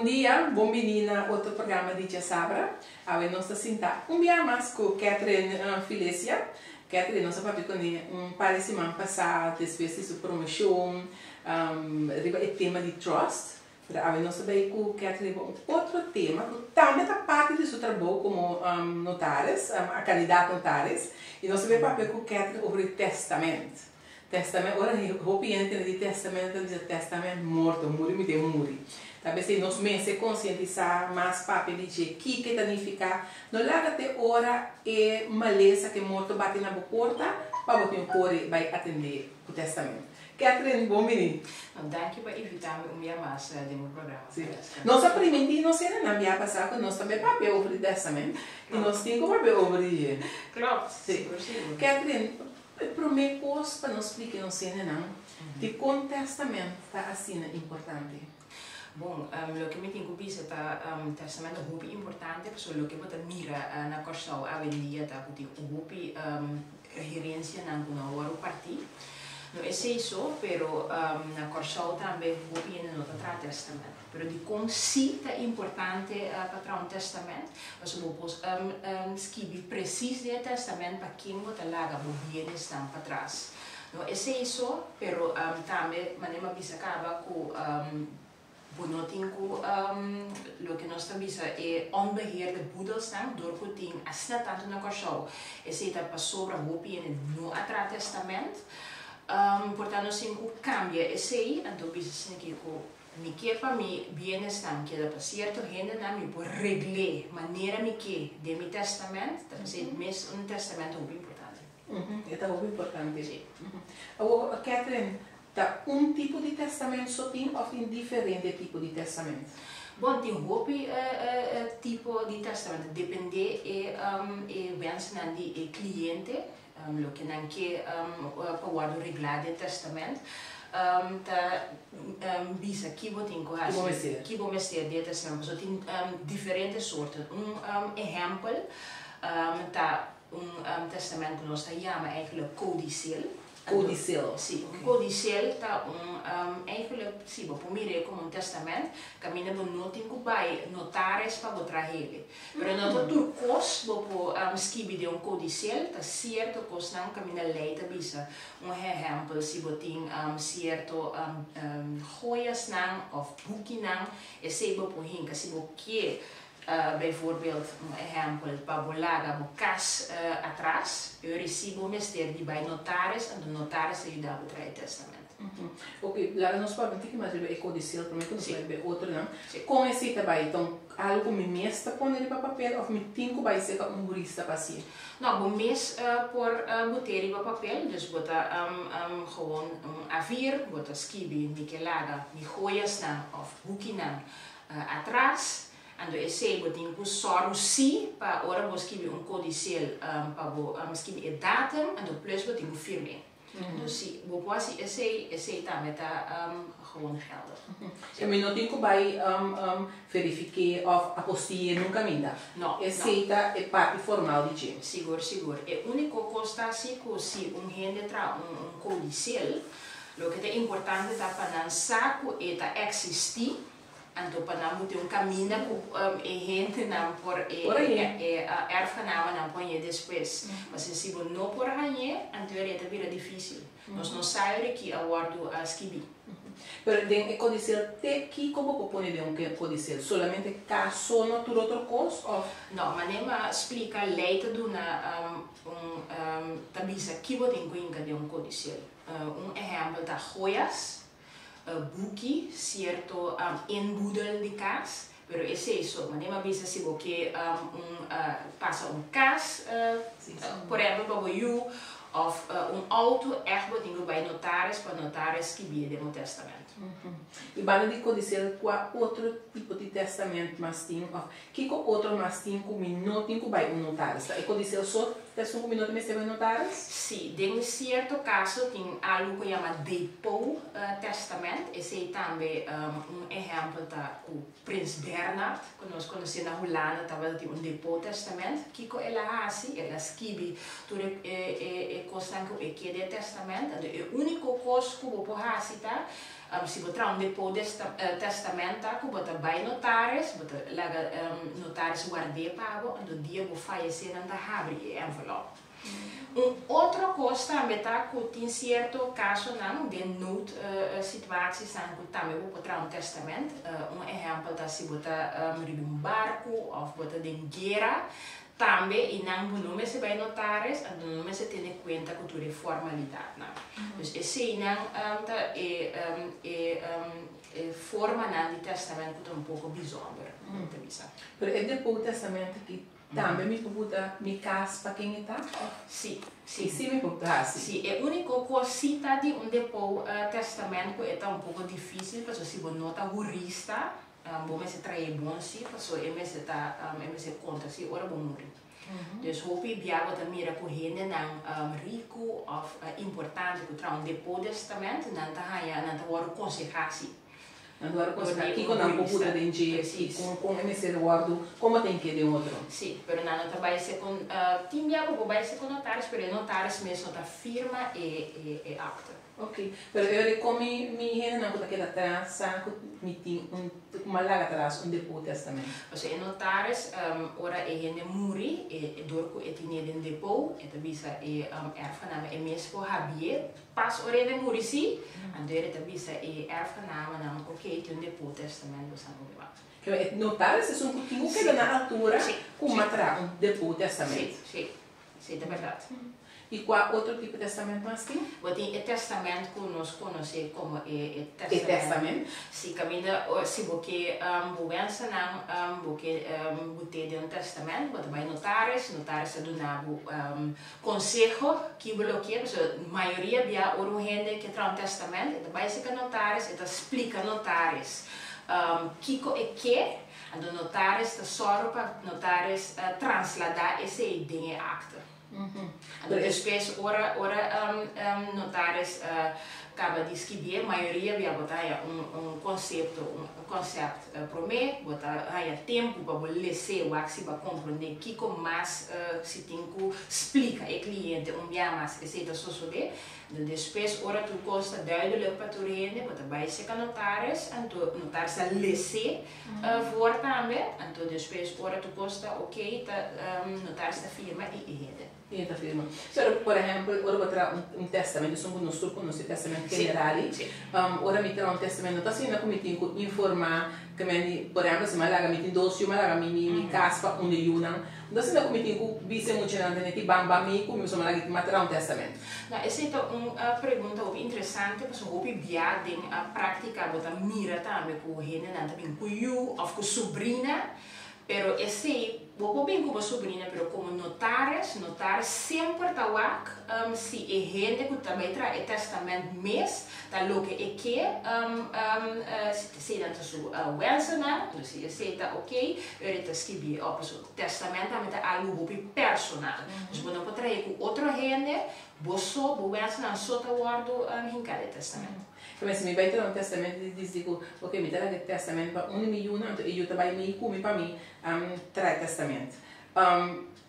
Bom dia, bem-vindo a outro programa de Tia Sabra. Agora nós estamos um dia mais com Catherine Filécia. Catherine, nós estamos com par de semana passada, depois de promoção, o tema de trust. Agora nós estamos com Catherine outro tema, que também está parte do seu trabalho como notários, a candidata notários. E nós estamos papel com Catherine sobre testamento. Testamento, ora, eu vou entender de testamento, dizer testamento morto, me deu muri. Talvez se nós mesmos se conscientizar mais papel de que significa, não larga até hora é maleza que morto bate na porta, para botar um core vai atender o testamento. Catherine, bom menino. Dank por invitar-me um dia mais no meu programa. Nós aprendemos, nós ainda não havia passado, que nós também papel over o testamento, e nós temos papel over o Klopt, sim. Catherine, primeiro coisa para nós explicar, não sei não, de como o testamento está assim importante. Bom, o que me tem que dizer é que testamento é muito importante, porque o que você mira na Corsal hoje em dia é que muito gerência não hora partir. Não é isso, mas na Corsal também muito não está testamento. Mas de como sim é importante para um testamento, mas eu vou escrever preciso o testamento para quem você larga o bem está para trás. Não é isso, mas também manema bisa acaba com o que nós estamos é onbeheerde boedelstam door que assim tanto na Corsal. Esse está para sobre o bem no atra testamento. Portanto, assim, o cambia esse aí, então bisa assim que me que para mim bem-estar que da certo gente na me por regler maneira me que de meu testamento, então mesmo um testamento é muito importante. É muito importante. Sim. Agora, Catherine, tá tipo de testamento só tem ou tem diferente tipo de testamento? Bom, tem tipo de testamento depende e wensen do cliente, o que não quer para o regular de testamento. Bisa que vou ter que vou mexer de testamento, só tem diferentes sortes. Exemplo, tá testamento que nós chamamos eigenlijk codicil. Codicil. Sim, codicil tá eigenlijk, sim, por mim é como testamento, que a minha não tem que vai notares para botar ele. Mas não tu cos, vou escrever de codicil, tá certo cos não que a minha lei tá bisa. Exemplo, se botem certo joias não, ou boeken não, e se vou por hinka, se vou que bijvoorbeeld exemplo para volar o cas atrás, eu recebo mestre de by notaris e o notaris ajuda a botar o testamento. Ok, lá nós podemos ter que mais ver codicil, para mim que nós vai ver outro não. Com esse também, então algo me mestra põe ele para papel ou me tem que vai ser um jurista para si. Não, o mês por botar ele para papel, dus botar gewoon A4, botar escrever me que laga, me joias não, ou boeken não atrás. Ando esse botin ku soru si para ora vou escrever codicil para escrever a datum ando plus botin ku firme. Dus sim, vou poder esse também tá gewoon geldig. E me não tem que vai verificar ou apostilha nunca ainda. Não. Esse é parte formal de time. Seguro. E único costa assim que se gente tra codicil, o que é importante tá para não saco e tá existir. Então, para não ter caminho com gente não por erfgenamen não põe depois. Mas se você não por aí, então é vira difícil. Nós não sabemos que agora a escrever. Pero den codicil te que como propone de codicil solamente caso no tur outro coisa ou não, mas nem explica leite do na tabisa que você tem que de codicil. Exemplo da joias. Boekie, certo inboedel de kaas, pero esse é isso, mas nem bisa se você passa kaas, por exemplo, para you, ou auto, echt wat dingen bij notaris, para notaris que via de testamento. E bana de codicil qual outro tipo de testamento mas tem, que outro mas tem como não tem que vai notaris, e codicil só testamento como não tem mais notaris? Sim, em certo caso tem algo que chama depot testamento, esse também exemplo da o Prins Bernhard, que nós conhecemos na Holanda, estava tem depot testamento, que ela assim, ela escreve tudo coisa que é de testamento, o único coisa que eu vou fazer se você traz depois testamento, que você vai notaris, você laga notaris guarde pago, do dia você fallecer, não abre envelope. Outra coisa também tá que tem certo caso não de nood situaties que também vou trazer testamento. Exemplo da se você ribe barco ou você tem guerra, também e não nome se vai notares, não nome se tem conta com toda formalidade, não. Então esse não forma não de testamento um pouco bizarro, Pero é depois do testamento que também me puta me casa para quem está? Sim, sim me puta sim. É a única coisa de depois testamento é um pouco difícil, porque se você nota jurista, bom se trai bom se, porque se conta se ora bom morrer. Dus hoop ik bij wat meer ko hende nang rico of importante ko trouw depois testament nan ta haya nan ta waru konsekratie. Agora, aqui quando a computa tem dia, com esse guardo, como tem que de outro? Sim, pero não trabalha se com tinha o trabalho se com notários, pero notários mesmo tá firma e acta. Ok, pero eu como me rende na coisa que da trança, me tem uma larga atrás depois testamento. Ou seja, notários ora rende muri e dorco e tinha den depois, e também sa erfgename e mesmo habie pas ora de muri si, andare também sa erfgename não ok, tem depois testamento sa no Que notários são coutinho que na altura com matra depois testamento. Sim, é verdade. E qual outro tipo de testamento mais tem? Tem o testamento que nós conhecemos como testamento. Se caminha, se você pensa não, você tem um testamento, você vai notaris dá conselho que bloqueia, a maioria via ouro gente que traz um testamento, então vai ser notaris, então explica notaris, kiko e que a notaris está só para notaris transladar esse ideia em acta. Depois, ora notaris acaba de escrever, a maioria vai botar conceito para mim, botar tempo para ler o que se vai compreender, que mais se tem que explicar ao cliente dia mais receita social. Depois, ora tu costa duidelijk para tu rende, botar vai ser notaris, então notaris a ler voor também, então depois, ora tu costa ok, notaris a firma e rende. Firma. Por exemplo, ora vou trazer testamento, são conosco testamento general. Ora me trazer testamento, está sendo como tem que informar que por exemplo, se malaga me tem doce, malaga me caspa onde eu não. Então sendo como tem que visse muito na que bamba me como se malaga que matar testamento. Não, essa é uma pergunta interessante, porque eu ouvi bia de a prática botar mira também com o rene, também com eu ou com sobrinha. Pero esse, vou bem como sobrinha, pero como notaris sempre está lá, se é gente que também traz o testamento mês, tá louco é que se não tá sua wensen, então se está ok, ele tá escrever, o testamento também tá algo personal, então você não pode trazer com outra gente, você wensen só tá guardo em cada testamento. Mas me vai ter testamento e diz ok, me dá aquele testamento para 1 milhão, e eu também me come para mim traz testamento.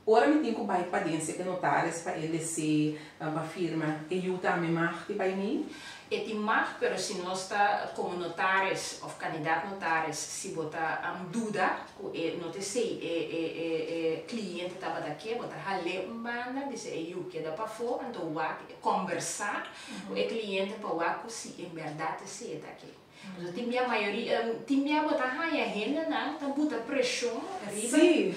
Ora me tenho que vai para dentro que notares para ele se para firma e eu também marque para mim. E ti mag, pero se nós está como notaris ou candidato notaris, se botar dúvida, não te sei, cliente estava daqui, botar rale banda, diz eu que dá para fora, então conversar com o cliente para o se em verdade se é daqui. Tem a maioria, tem a botar a renda não, tá bota pressão, sim,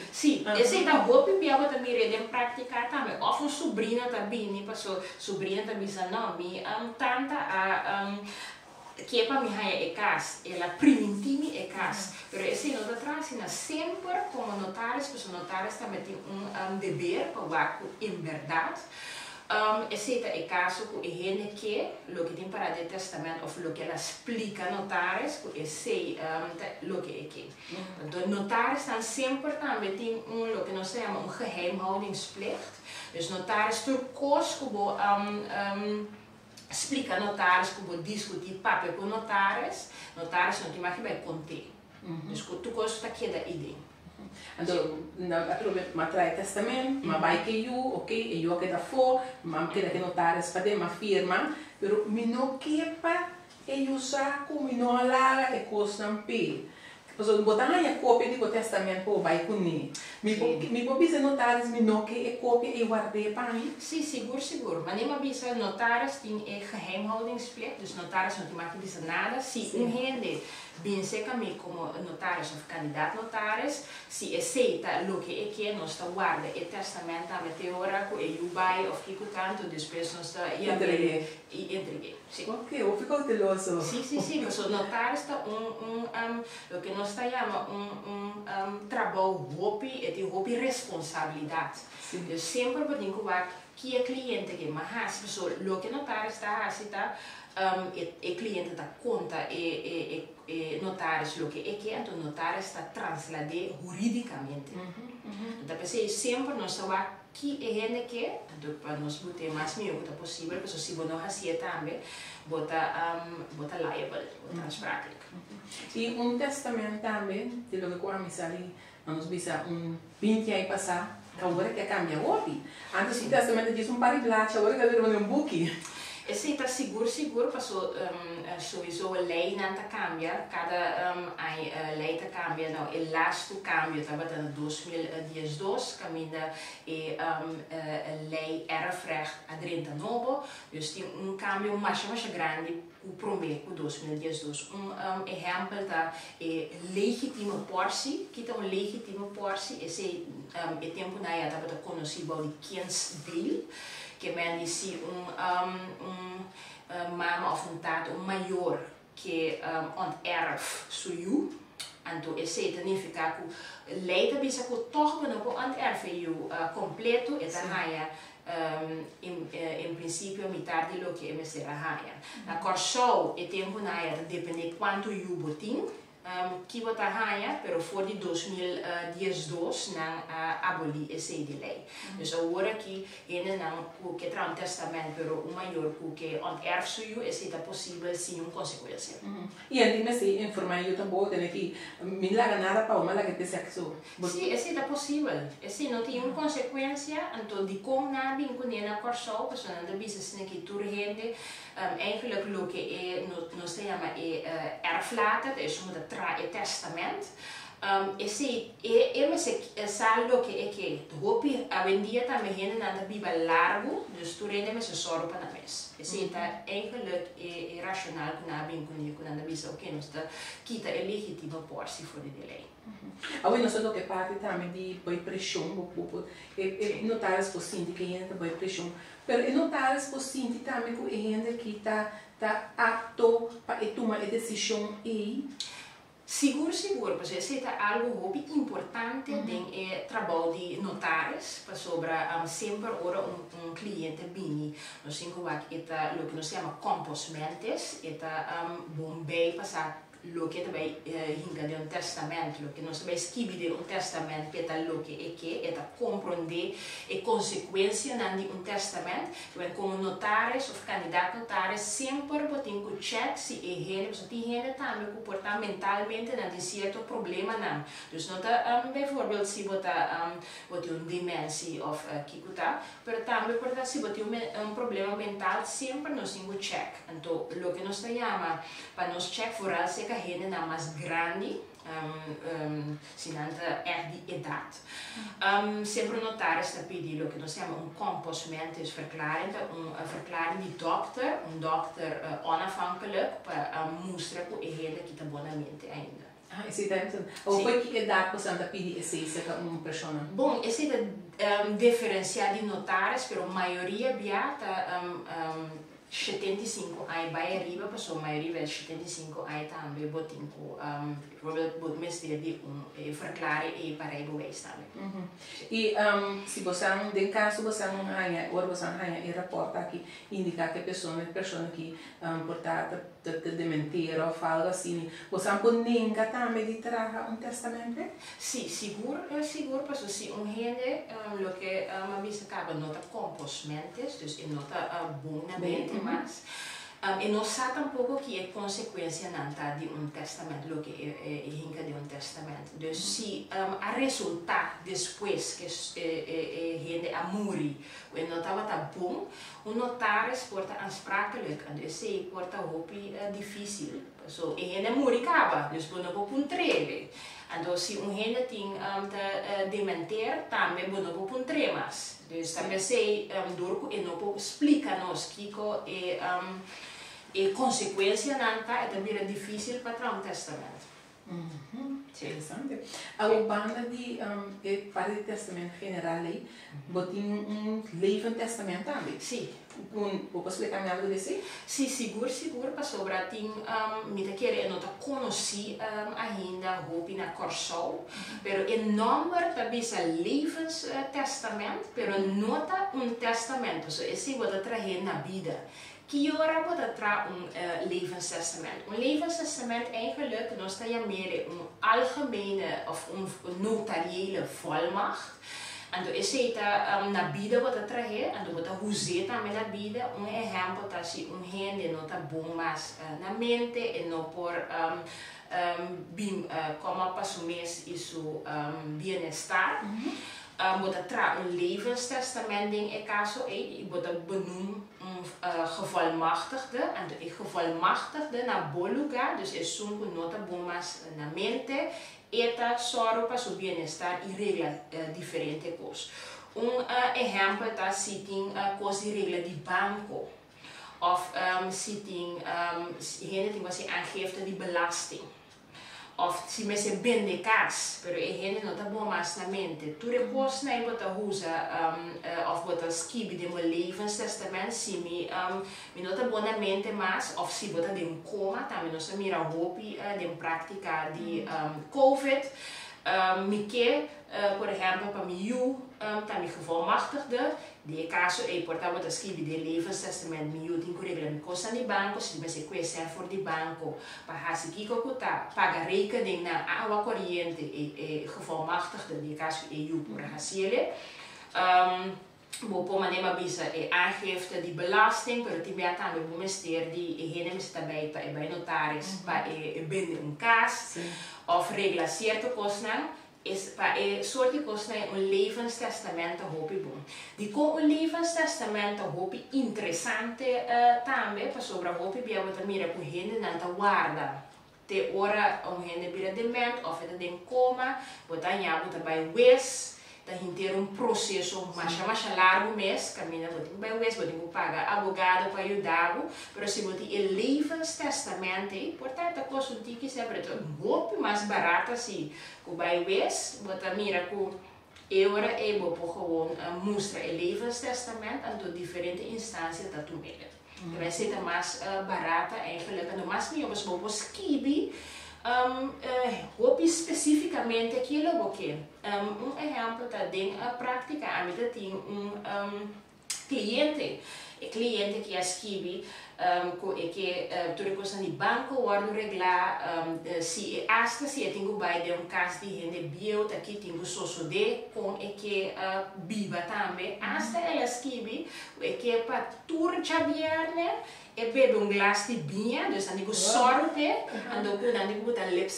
esse tá roupa e a botar mire de praticar também. Ou sobrinha também, nem passou sobrinha também não, me tanta que é para mim é casa, ela primitiva é casa, pero esse não traz sempre como notaris, porque notaris também tem dever para o em verdade. Esse é o caso que ele que o que tem para o testamento ou o que ela explica notaris que esse o que é que então notaris sempre também tem o que nós chamamos geheimhoudingsplicht, dus notaris turcos que explica notaris que discutir papel com notaris não tem mais que vai conter, dus tu gosta que da ideia. Então, ma trai testamento, ma vai que eu, ok, eu que da for, ma que da que notares para uma firma, pero me não quepa e usa como não lá e custa um pé. Porque botar a cópia do testamento para vai com me pode notar me não que é cópia e guardei para mim. Sim, seguro. Mas nem bisa notaris tem geheimhoudingsplicht, dus notaris não tem mais que dizer nada. Se rende bem seca-me como notaris ou candidato notaris, se aceita o que é, nós está guarda e testamento a meteórico e o vai ou fico tanto, depois nós está entreguei. Ok, eu fico teloso. Sim, porque o notário está o que nós chamamos trabalho hobby, é hobby responsabilidade. Eu sempre vou dizer que é cliente que mas o que o notário está é cliente da conta e notários o que é que então o notário está trasladado juridicamente. Então pensei sempre nós estamos que é gente que então para nós botar mais melhor que possível, porque se você não fazia também bota liable, bota as práticas. E testamento também, de lo que começamos ali, nós vimos 20 anos passar, agora que cambia hoje. Antes o testamento diz par de blacha, agora que ele book. Esse está seguro, passou sowieso a lei não cambia, cada lei cambia, não, o lasto cambia, estava em 2012, caminha a lei erfrecht a 39, dus tem cambio mais grande o prometo 2012. Exemplo da legítima portie, que é legítima portie, esse tempo na época estava conhecido como kindsdeel, que men disse mama of tato maior que onterf suju, então isso significa que leita bisa que toch não pode onterf you completo e da em princípio metade do que é ser a raia. Na corso e tempo na era depende quanto you botin que bota raia, pero for de 2012 não aboli essa lei. Dus agora que ainda não que traz testamento, pero o maior que onterf suju, esse é possível sem consequência. E aí me se informar eu também tenho que me larga nada para uma lá que te sexo. Sim, esse é possível. Esse não tem consequência, então de como na bem com na corso, pessoa não deve se que turgente, eigenlijk lo que nós chama erflater, é uma tra testament. Esse é saldo que hopi a vendia também gente na Bíblia largo, dus tu rende se soro para mês. Esse é eigenlijk racional que na bem com na bisa o que nós está quita é legítimo por se for de lei. Agora nós temos que parte também de boa pressão, notar as coisas que entra boa pressão, mas notar as coisas também que entra que tá apto para tomar a decisão e Seguro, porque esse é algo importante no trabalho de notários, sobre sempre ora cliente bem, nós temos que o que nós chamamos composmentos, é bom bem passar lo que também hinga de testamento, lo que nós também escrever de testamento, para lo que é compreender a consequência de testamento, como notários ou candidato notários sempre tem que check se é gente, se tem gente também comportamentalmente não tem certo problema não. Dus não tá, bijvoorbeeld se botar demência ou que tá, mas também por se botar problema mental sempre nós temos que check. Então, lo que nós chamamos para nós check vooral se a gente não mais grande, se não é de idade. Sempre notar está pedindo o que nós chamamos compostamento, verklaring, verklaring de dokter, dokter onafhankelijk, para mostrar que a gente que está bonamente ainda. Esse é o que idade você anda pedir esse para uma pessoa? Bom, esse é diferenciado de notários, mas a maioria biata 75 anos vai arriba, pessoa maioria vai 75 anos também botem com mestre de verklaring e para aí vai também. E se você tem caso você não ganha, ou você ganha e reporta aqui indica que a pessoa que portada de mentira ou fala assim, você pode nem também de trazer testamento? Sim, seguro, porque se gente lo que uma vez acaba nota composmentos, dus nota bonamente mas E não sabe tampouco que é consequência não de testamento, o que é hinca de testamento. Então, se a resultar depois que gente a morrer, quando não estava bom, o notário porta aansprakelijk. Então, se porta roupa difícil. So, e gente morrer acaba, então não pode treve. Então, se gente tem dementir, também não pode tremas. Então, também se durco e não pode explicar-nos que e consequência não é também difícil para um testamento. Interessante. A banda de para o testamento general aí, tem levend testament também? Sim. Posso explicar algo desse? Sim, seguro, para sobrar tem me querer não conheci ainda roupa na Corsol, pero é número também é levens testamento, pero nota testamento, so esse vou trazer na vida. Que hora wordt levenstestament? Een levenstestament eigenlijk, dan sta je meer een algemene of een notariële volmacht. En dan is het na vida wordt traje, en dan wordt hoe zit dat met na vida. Een exemplo dat je een gente nota bom mas na mente en no por bim como passo mês isso bem-estar. Wordt een levenstestament ding in caso wordt benoemd gevolmachtigde en de gevolmachtigde na boluga, dus is zo'n nota bomas na mente, eta soro para su bienestar y regla diferente cos. Un ejemplo está sitting cos y regla di banco of sitting gente tem você aangifte di belasting. Of se me se bende cas, pero e gente não tá bom mais na mente. Tu depois na bota usa of bota skibi de meu levenstestament, se me não tá bom na mente mais, of se bota de coma, também não se mira hopi de prática de COVID. Me que, por exemplo, para mim também gevolmachtigde, de caso portava bota skibi de levenstestament, me tem currículo me costa de banco, se me se conhecer for de banco, para hasi kiko kuta, paga rekening na água corriente e gevolmachtigde, de caso por hasiele. Bopo manema bisa aangifte die belasting, pero tibia também o ministério de gente também bij notaris, para binden kaas, of regla certo kostnang. Is para soort de kosten een levenstestament hopi bom. Die ko een levenstestament hopi interessante também para sobre hopi bia wat mira ku hende nanta guarda. Te ora om hende bira dement of het den coma, wat anya buta bij wes. Dat inteiro processo mais largo mês, caminha botin by wes, botin ku paga advogado para ajudá-lo, pero se botin el levenstestamento, portanto a coisa que sempre é muito mais barata assim, ku by wes, botin mira ku euro bopo gewoon mostra el levenstestamento en tot diferente instâncias dat tu mede. Vai ser mais barata eigenlijk, en mais me obas bopo skibi. Hopi specificamente aquilo que exemplo tá dentro a prática a mim tem cliente que escreve que tudo coisa de banco guardo reglar se hasta se tenho vai de caso de gente bio aqui tenho socio de com que biba também hasta ela escreve que para tur chabierne e bebe glas de vinho, dus dan digo sorte, en dan digo botar lip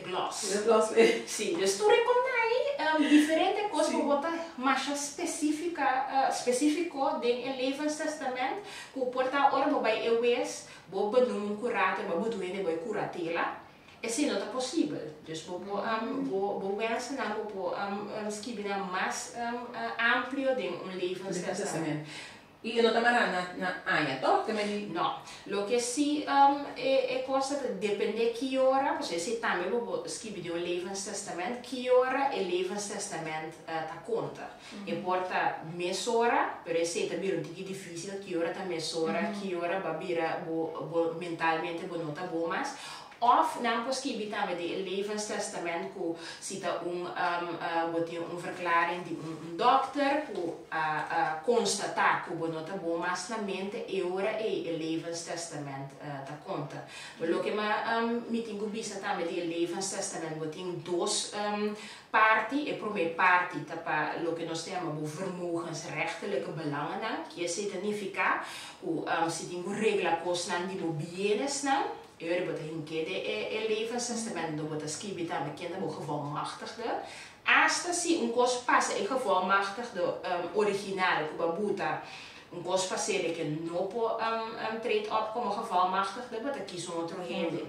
gloss. Lip gloss. Sim, dus tu recomendai diferente coisas para botar mais específico de levenstestament, que porta ora bij EWS, bo benoem curator, bo bedoelde bij curatela. E se não é possível, dus bo wensen na bo escrever mais amplo de levenstestament. E não está na Anya, toch? Não. O que sim é coisa depende que hora, porque se também vou escrever de levenstestament, que hora é levenstestament tá conta. E porta mês hora, pero se também um pouco difícil, que hora tá mês hora, que hora babira mentalmente bo nota bom mas Of não possível também de levenstestament que cita uma verklaring de dokter que constatar que o nota bom mas na mente e ora é o levenstestament da conta. Mas o que me tenho visto também de levenstestament que tem duas partes. A primeira parte para o que nós chamamos de vermogensrechtelijke belangen, que significa que se tem regla costa de bienes eu vou ter que levenstestament do botar escrever também que é gevolmachtigde. Hasta se coisa passa é gevolmachtigde original que babuta coisa passeira que não pode treed op como gevolmachtigde, mas aqui são outro rende.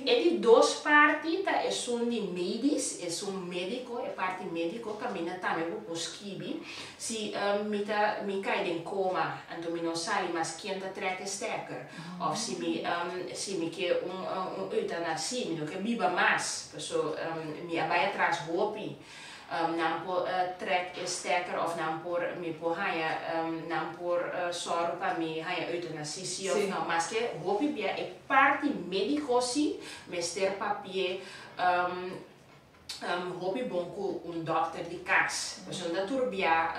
E de duas partes é de médicos, é médico, é parte médico caminha também por escrever. Se me cai em coma, então me não sai, mas quem está treque sterker. Of se me quer eutanasia, me não quer biba mais, pessoa me abai atrás hopi. Não por trek sterker of não por me por haia não por sorro para me haia eutanasia of não, mas que hopi bia é parte médico-si, mas ter papier hobby bom com dokter de casa. Dus dat turbia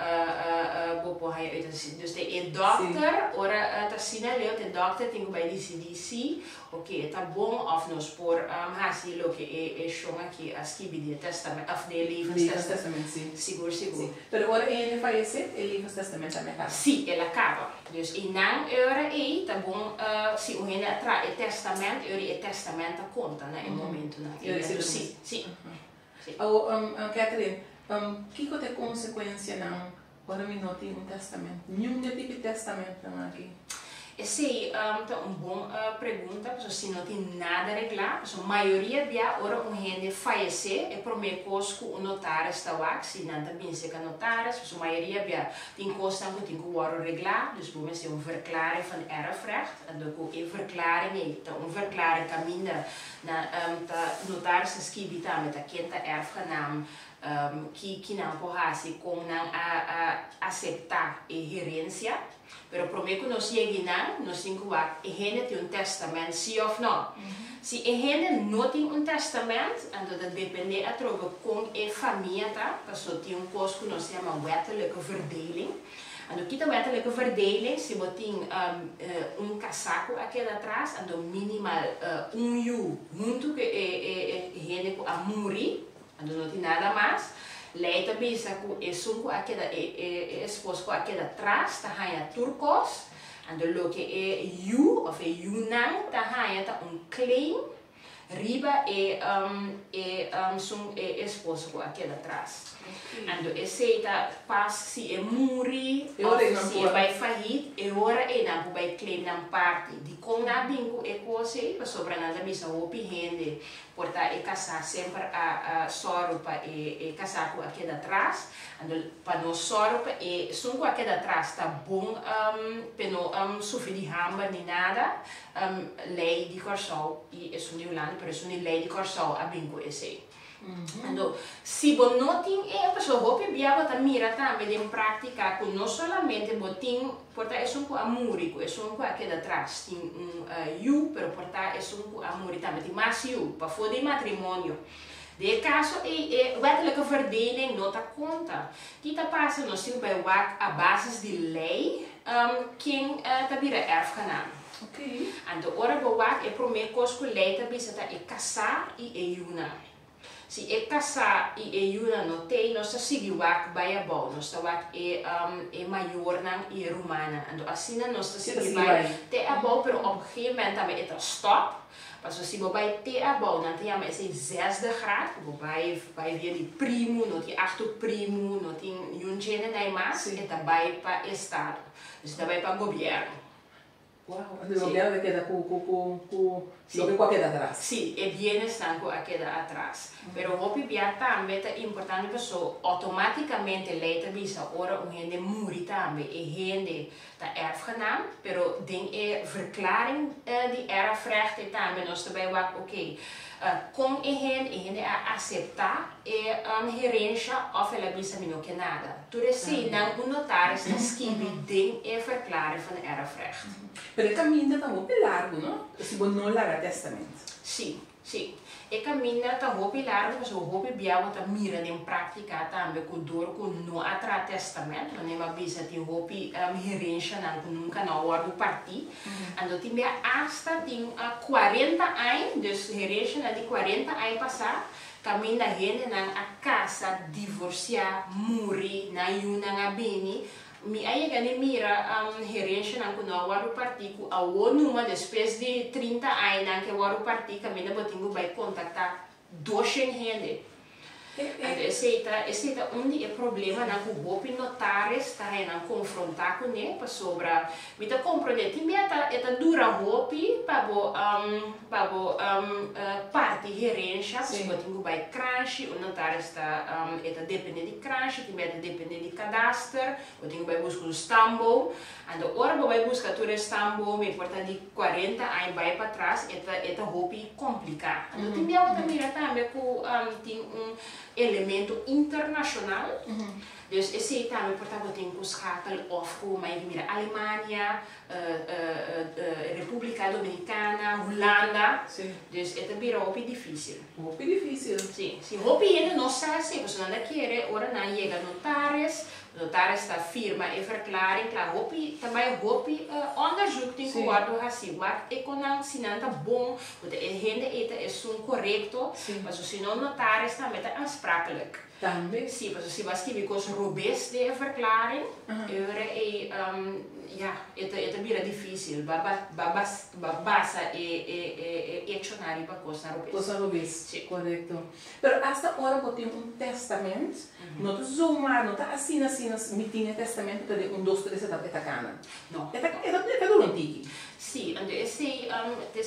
bopo hij uit. Dus de dokter ora ta sinaleert de dokter tem bij die CDC. Oké, tá bom of nos por hasi lo que é chonga que as que de testamento of de levenstestament. Seguro. Pero ora ele falece, ele levenstestament também acaba. Sim, ele acaba. Dus in naam ora tá bom se o gente atra o testamento, ora o testamento conta, né, em momento, né. Sim. Catherine, que é a consequência não para mim não ter testamento? Nenhum tipo de testamento não aqui. Essa é uma boa pergunta, se não tem nada a reglar, a maioria dia ora gente falece é por meio que o notário está lá, se não também se que notário, a maioria dia tem coisa que tem que reglar, dus bom é verklaring van erfrecht, en donc verklaring é verklaring caminha na notário se escreve também da quem está erfgenaam que não pode com não aceitar a herência. Pero prometo que nós chegamos, nós temos que ter testamento, sim ou não. Se a gente não tem testamento, então depende de como a família está, porque tem coisa que nós chamamos wettelijke verdeling. Então, kita wettelijke verdeling, se você tem casaco aqui atrás, então minimal ju, junto que a gente a morrer, então não tem nada mais. Leita bisa ku esungku akeda esposo akeda atrás ta haya turcos ando lo que you of a yunang ta haya ta claim riba sung esposo akeda atrás ando aceita pas si muri si vai fahit e ora na vai claim na parte di com na bingo cose pa sobra nada bisa opi rende porta casar sempre a sorupa casar com aqui atrás para no sorupa e sunco aqui atrás tá bom para sofrer de ramba nem nada lei de corsol e é sunilando para sunil lei de corsol a bingo esse. Então, se você não tem, a pessoa hope biava ta mira também em prática que não somente botin porta é um amúrico, é um aqui atrás tem you, pero porta é um amúrico também tem mais you para for de matrimônio. De caso é wettelijke verdeling não tá conta. Que tá passa nós temos bij a basis de lei quem tá vira erfgenaam. Okay. Então, ora bo é primeiro coisa que lei tá bisa tá casar e una. Se é casar e ajuda no tem, nós seguimos vai a bom, nós é maior e romana, então assim nós seguimos vai ter a bom, pero op een gegeven moment também é stop, mas se você vai ter a bom, não tem mais esse 6e grado, vai vir de primo, não tem 8 primo, não tem um gene nem mais, e também para estado, então também para governo. Wow, o governo queda com lo que queda atrás. Sim, e viene stanco a queda atrás. Pero hopi bia também é importante pessoa automaticamente leita bisa ora gente muri também e gente tá erfgenaam, pero ding verklaring die erfrecht também nós também wa oké. Com a gente aceitar herência of ela bisa mino que nada. Tudo assim, não notário está escrever ding verklaring van erfrecht. Pero o caminho está muito largo, não? Se você não larga testamento. Sim. Sim, e caminha tá roupa largo, mas o roupa biava tá mira em prática também com dor com no atra testamento, não é uma bisa de roupa herência não nunca na hora do partir, ando tinha hasta tem 40 anos, dus herência de 40 anos passar, caminha gente na casa divorciar, muri na yuna beni. Mi aí que mira herência não quando o waru partir a numa depois de 30 anos não que o waru partir caminha botinho vai contactar 200 gente. Esse é um problema na que notares está a confrontar com ele para sobre me tá compreender também é dura roupa para parte gerência se botinho vai crash o notares está depende de crash também depende de cadastro botinho vai buscar o stambo ando ora vai buscar todo stambo me importa de 40 aí vai para trás é roupa complicada ando também outra mira também com tem elemento internacional. Dus esse também portanto tem que schakel of como mira Alemanha, República Dominicana, Holanda. Sim. Dus é também roupa difícil. Roupa difícil. Sim, se roupa ainda não sai, se você não quer, ora não chega notares está firma e verklaring klaar hopi também hopi onderzoek tem que guardo assim wat é quando se não tá bom porque a gente é correto mas se não notares também tá aansprakelijk também sim mas se você que because robust de verklaring é bem difícil basta accionar para coisa robust correto pero hasta agora eu tenho testamento não tá zoomar não tá assim me tinha testamento de 2, 3 etapa cana não é do antigo sim então esse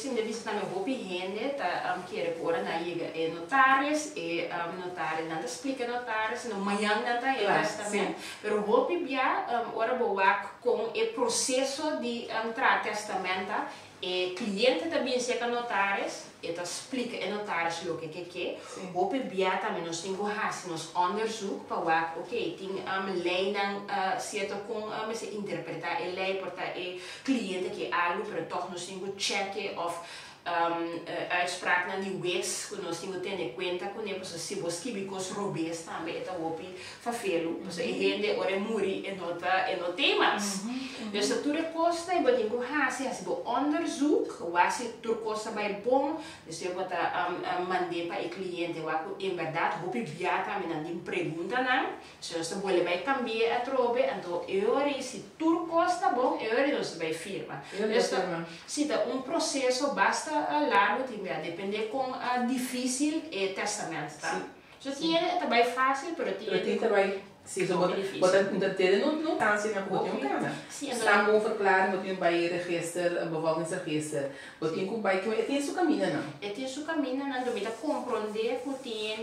de visita me hopi gente tá querer por na chega é notares notares não explica notares não manhã não tá testamento pero hopi bia ora boa com o processo de entrar testamento e cliente também se que notares e explica a notares o que hopi bia também nós temos nos onderzoek para ok tem leiding certo com se interpretar e lei porta e cliente que algo pero toch nós temos check of uitspraak na die wes que nós temos ter em conta com ele se você bicos robes também é hopi fafelo você rende ora muri e no temas dus dat toer kosten e wat ingo hasi as bo onderzoek was toer kosten bij bom dus eu bota mandei para o cliente wa em verdade hopi viata me nan pergunta não se você vuole vai cambiar a trobe então eu se toer kosten bom eu nós vai firma dus se dá processo basta largo também depende com difícil e testamento tá so tinha também fácil pero tinha também sim so bota interter não tá assim na botinha cara está bom verklaring botinha bij register bevolkingsregister botinha com bij que tem seu caminho não tem seu caminho não do mita compreender que tem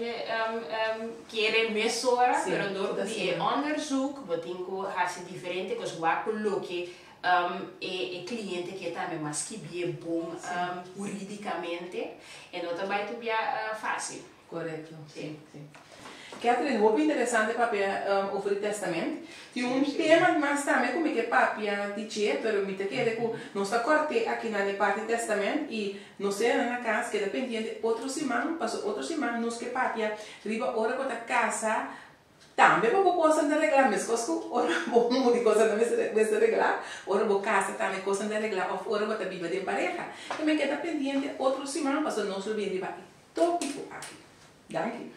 querer mesora pero do de onderzoek botinha com hace diferente que os wa coloque e cliente que também mas que bem bom juridicamente e não também tu bem fácil correto sim Catherine, muito interessante para oferecer testamento. Tem tema mas também como que papia dizer, pero me te quer que nós está corte aqui na parte de testamento e não sei na casa que depende outro semana, passou outro semana nós que papia riba hora com a casa também para coisa de arreglar, mas coisa ora bom de coisa não vai arreglar, ora vou casa também coisa de arreglar, ou ora vou ter viva de pareja. E me queda pendente outro semana, passou nós o bem de tópico aqui. Danke.